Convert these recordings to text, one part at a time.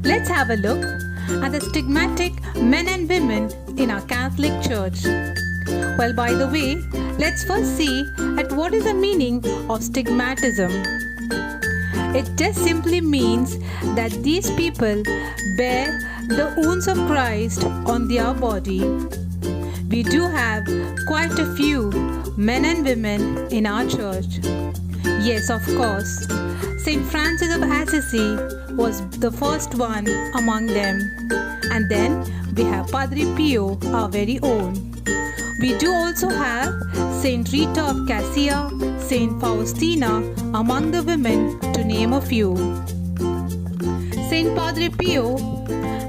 Let's have a look at the stigmatic men and women in our Catholic Church. Well, by the way, let's first see at what is the meaning of stigmatism. It just simply means that these people bear the wounds of Christ on their body. We do have quite a few men and women in our church. Yes, of course, St. Francis of Assisi was the first one among them. And then we have Padre Pio, our very own. We do also have Saint Rita of Cassia, Saint Faustina among the women, to name a few. St.Padre Pio,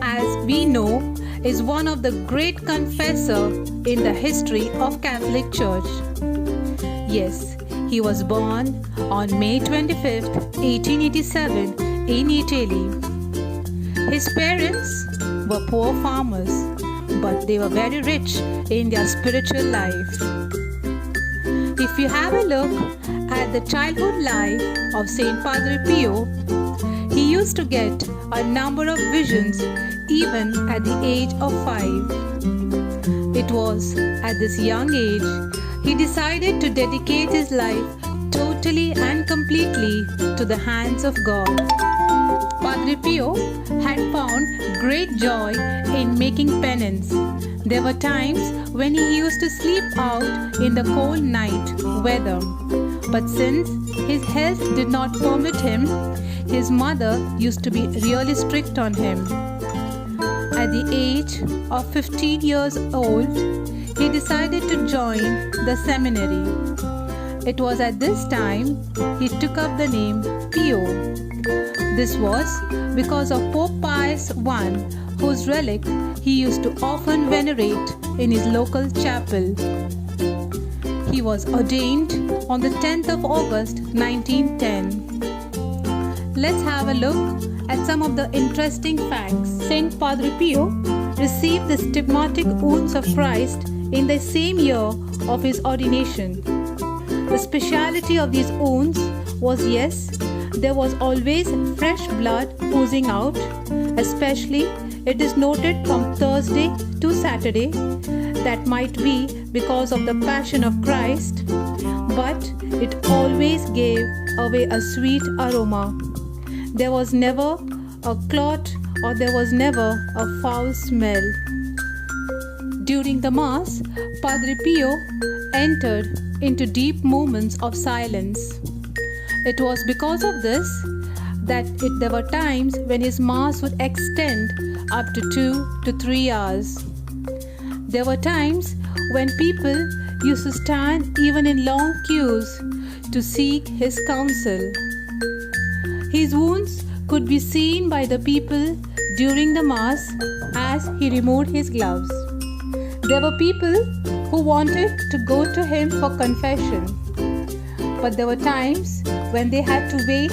as we know, is one of the great confessor in the history of Catholic Church. Yes, he was born on May 25th, 1887 in Italy. His parents were poor farmers, but they were very rich in their spiritual life. If you have a look at the childhood life of St.Padre Pio, he used to get a number of visions even at the age of 5. It was at this young age he decided to dedicate his life totally and completely to the hands of God. Padre Pio had found great joy in making penance. There were times when he used to sleep out in the cold night weather. But since his health did not permit him, his mother used to be really strict on him. At the age of 15 years old, he decided to join the seminary. It was at this time he took up the name Pio. This was because of Pope Pius I, whose relic he used to often venerate in his local chapel. He was ordained on the 10th of August 1910. Let's have a look at some of the interesting facts. St. Padre Pio received the stigmatic wounds of Christ in the same year of his ordination. The speciality of these wounds was, yes, there was always fresh blood oozing out, especially it is noted from Thursday to Saturday. That might be because of the Passion of Christ, but it always gave away a sweet aroma. There was never a clot or there was never a foul smell. During the Mass, Padre Pio entered into deep moments of silence. It was because of this that there were times when his Mass would extend up to 2 to 3 hours. There were times when people used to stand even in long queues to seek his counsel. His wounds could be seen by the people during the Mass as he removed his gloves. There were people who wanted to go to him for confession, but there were times when they had to wait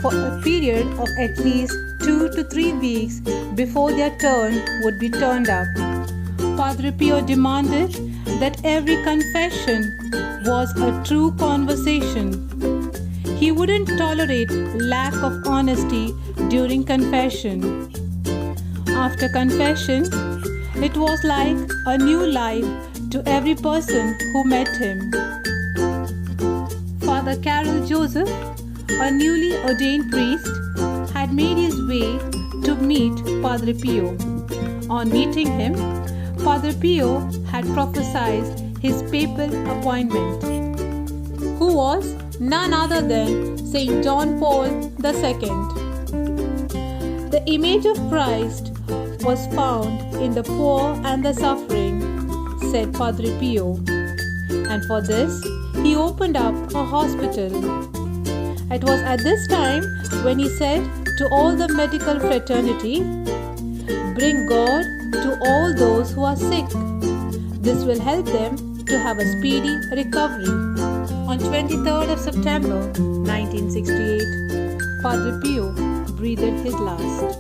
for a period of at least 2 to 3 weeks before their turn would be turned up. Padre Pio demanded that every confession was a true conversation. He wouldn't tolerate lack of honesty during confession. After confession, it was like a new life to every person who met him. Father Carol Joseph, a newly ordained priest, had made his way to meet Padre Pio. On meeting him, Padre Pio had prophesied his papal appointment, who was none other than St. John Paul II. The image of Christ was found in the poor and the suffering, said Padre Pio, and for this he opened up a hospital. It was at this time when he said to all the medical fraternity, "Bring God to all those who are sick. This will help them to have a speedy recovery." On 23rd of September 1968, Padre Pio breathed his last.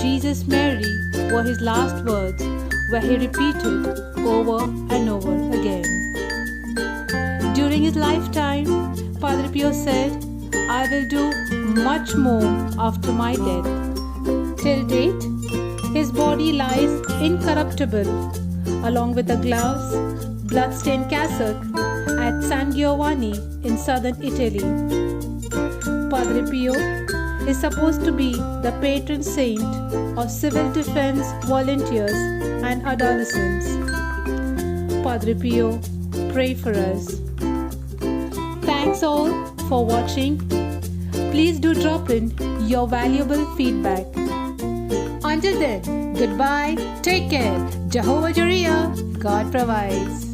"Jesus, Mary" were his last words, where he repeated over and over again. During his lifetime, Padre Pio said, "I will do much more after my death." Till date, his body lies incorruptible, along with the gloves, bloodstained cassock at San Giovanni in southern Italy. Padre Pio is supposed to be the patron saint of civil defense volunteers and adolescents. Padre Pio, pray for us. Thanks all for watching. Please do drop in your valuable feedback. Until then, goodbye, take care, Jehovah JIREH, God provides.